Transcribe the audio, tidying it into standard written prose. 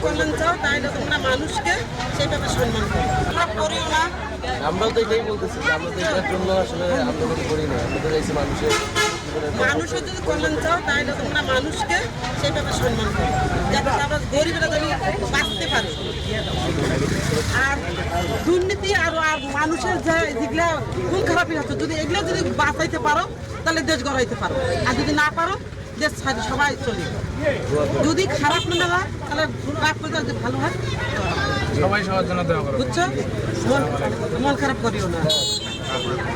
কল্যাণ চাও তাহলে তোমরা মানুষকে সেইভাবে সম্মান করো, তোমরা করিও না। আমরাও তো এটাই বলতেছি যে আমরা তো এটার জন্য আসলে আন্দোলন করি না, আমরা তো চাইছি মানুষের মানুষের যদি কল্যাণ চাও তাহলে তোমরা মানুষকে সেইভাবে সম্মান করো, যাতে আমরা গরিবরা যেন বাঁচতে পারে। আর দুর্নীতি আর মানুষের যেগুলা খুন খারাপি হচ্ছে, যদি এগুলো যদি বাঁচাইতে পারো তাহলে দেশ গড়াইতে পারো, আর যদি না পারো দেশ সবাই চলে। যদি খারাপ মনে হয় তাহলে রাগ করে যদি ভালো হয় সবাই সবার জন্য দেওয়া করো। বুঝছো, মন খারাপ করিও না। আপনারা